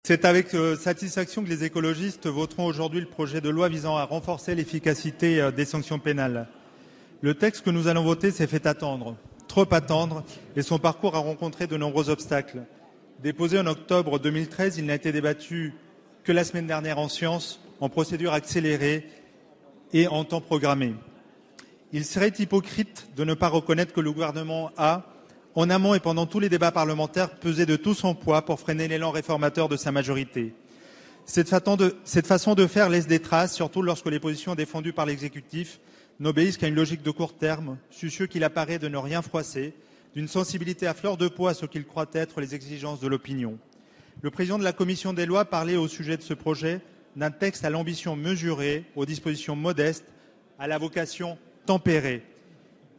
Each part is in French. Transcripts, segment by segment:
C'est avec satisfaction que les écologistes voteront aujourd'hui le projet de loi visant à renforcer l'efficacité des sanctions pénales. Le texte que nous allons voter s'est fait attendre, trop attendre, et son parcours a rencontré de nombreux obstacles. Déposé en octobre 2013, il n'a été débattu que la semaine dernière en séance, en procédure accélérée et en temps programmé. Il serait hypocrite de ne pas reconnaître que le gouvernement a, en amont et pendant tous les débats parlementaires, pesé de tout son poids pour freiner l'élan réformateur de sa majorité. Cette façon de faire laisse des traces, surtout lorsque les positions défendues par l'exécutif n'obéissent qu'à une logique de court terme, soucieux qu'il apparaît de ne rien froisser, d'une sensibilité à fleur de peau à ce qu'il croit être les exigences de l'opinion. Le président de la commission des lois parlait au sujet de ce projet d'un texte à l'ambition mesurée, aux dispositions modestes, à la vocation tempérée.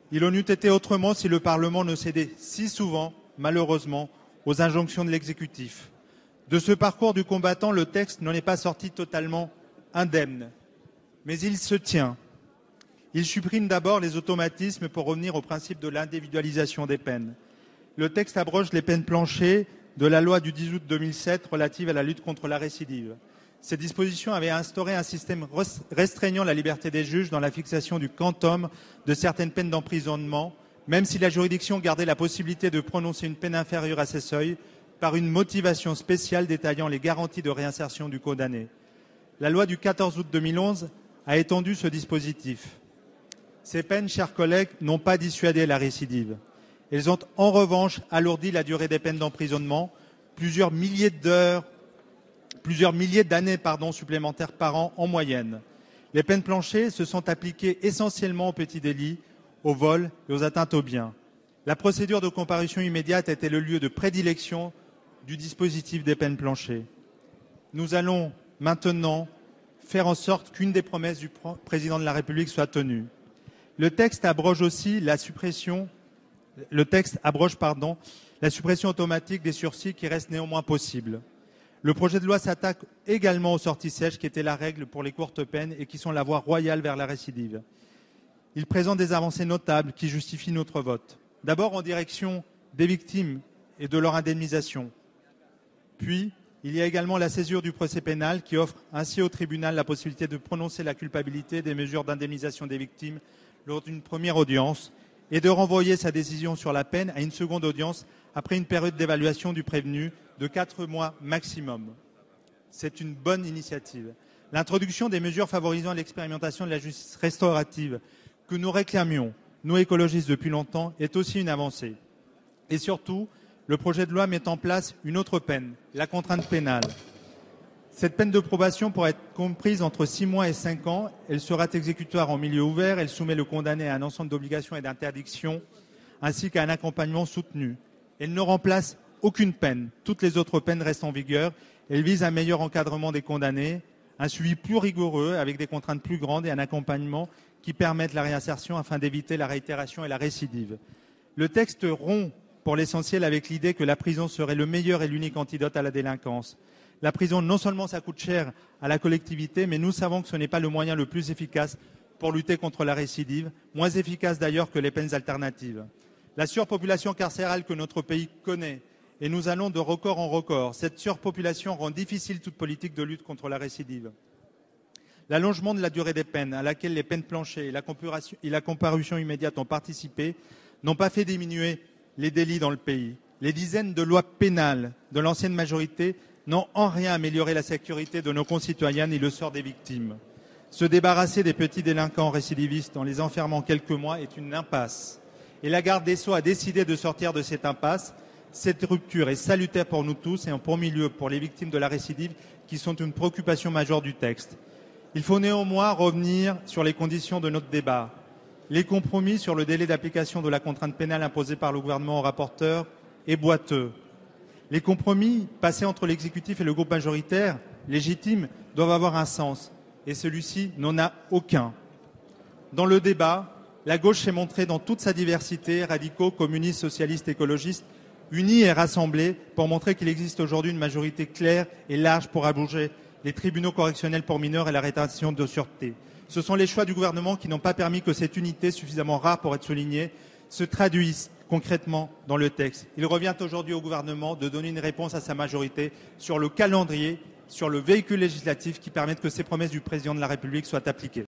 Il en eût été autrement si le Parlement ne cédait si souvent, malheureusement, aux injonctions de l'exécutif. De ce parcours du combattant, le texte n'en est pas sorti totalement indemne. Mais il se tient. Il supprime d'abord les automatismes pour revenir au principe de l'individualisation des peines. Le texte abroge les peines planchers de la loi du 10 août 2007 relative à la lutte contre la récidive. Ces dispositions avaient instauré un système restreignant la liberté des juges dans la fixation du quantum de certaines peines d'emprisonnement, même si la juridiction gardait la possibilité de prononcer une peine inférieure à ces seuils par une motivation spéciale détaillant les garanties de réinsertion du condamné. La loi du 14 août 2011 a étendu ce dispositif. Ces peines, chers collègues, n'ont pas dissuadé la récidive. Elles ont en revanche alourdi la durée des peines d'emprisonnement, plusieurs milliers d'années supplémentaires par an en moyenne. Les peines planchers se sont appliquées essentiellement aux petits délits, aux vols et aux atteintes aux biens. La procédure de comparution immédiate a été le lieu de prédilection du dispositif des peines planchers. Nous allons maintenant faire en sorte qu'une des promesses du président de la République soit tenue. Le texte abroge aussi la suppression automatique des sursis qui reste néanmoins possible. Le projet de loi s'attaque également aux sorties sèches qui étaient la règle pour les courtes peines et qui sont la voie royale vers la récidive. Il présente des avancées notables qui justifient notre vote. D'abord en direction des victimes et de leur indemnisation. Puis, il y a également la césure du procès pénal qui offre ainsi au tribunal la possibilité de prononcer la culpabilité des mesures d'indemnisation des victimes lors d'une première audience et de renvoyer sa décision sur la peine à une seconde audience après une période d'évaluation du prévenu de 4 mois maximum. C'est une bonne initiative. L'introduction des mesures favorisant l'expérimentation de la justice restaurative que nous réclamions, nous écologistes, depuis longtemps, est aussi une avancée. Et surtout, le projet de loi met en place une autre peine, la contrainte pénale. Cette peine de probation pourra être comprise entre 6 mois et 5 ans. Elle sera exécutoire en milieu ouvert. Elle soumet le condamné à un ensemble d'obligations et d'interdictions, ainsi qu'à un accompagnement soutenu. Elle ne remplace aucune peine. Toutes les autres peines restent en vigueur. Elle vise un meilleur encadrement des condamnés, un suivi plus rigoureux avec des contraintes plus grandes et un accompagnement qui permettent la réinsertion afin d'éviter la réitération et la récidive. Le texte rompt pour l'essentiel avec l'idée que la prison serait le meilleur et l'unique antidote à la délinquance. La prison, non seulement ça coûte cher à la collectivité, mais nous savons que ce n'est pas le moyen le plus efficace pour lutter contre la récidive, moins efficace d'ailleurs que les peines alternatives. La surpopulation carcérale que notre pays connaît, et nous allons de record en record, cette surpopulation rend difficile toute politique de lutte contre la récidive. L'allongement de la durée des peines, à laquelle les peines planchers et la comparution immédiate ont participé, n'ont pas fait diminuer les délits dans le pays. Les dizaines de lois pénales de l'ancienne majorité n'ont en rien amélioré la sécurité de nos concitoyens ni le sort des victimes. Se débarrasser des petits délinquants récidivistes en les enfermant quelques mois est une impasse. Et la garde des Sceaux a décidé de sortir de cette impasse. Cette rupture est salutaire pour nous tous et en premier lieu pour les victimes de la récidive qui sont une préoccupation majeure du texte. Il faut néanmoins revenir sur les conditions de notre débat. Les compromis sur le délai d'application de la contrainte pénale imposée par le gouvernement au rapporteur est boiteux. Les compromis passés entre l'exécutif et le groupe majoritaire, légitimes, doivent avoir un sens. Et celui-ci n'en a aucun. Dans le débat, la gauche s'est montrée dans toute sa diversité, radicaux, communistes, socialistes, écologistes, unis et rassemblés pour montrer qu'il existe aujourd'hui une majorité claire et large pour abroger les tribunaux correctionnels pour mineurs et la rétention de sûreté. Ce sont les choix du gouvernement qui n'ont pas permis que cette unité, suffisamment rare pour être soulignée, se traduisent concrètement dans le texte. Il revient aujourd'hui au gouvernement de donner une réponse à sa majorité sur le calendrier, sur le véhicule législatif qui permette que ces promesses du président de la République soient appliquées.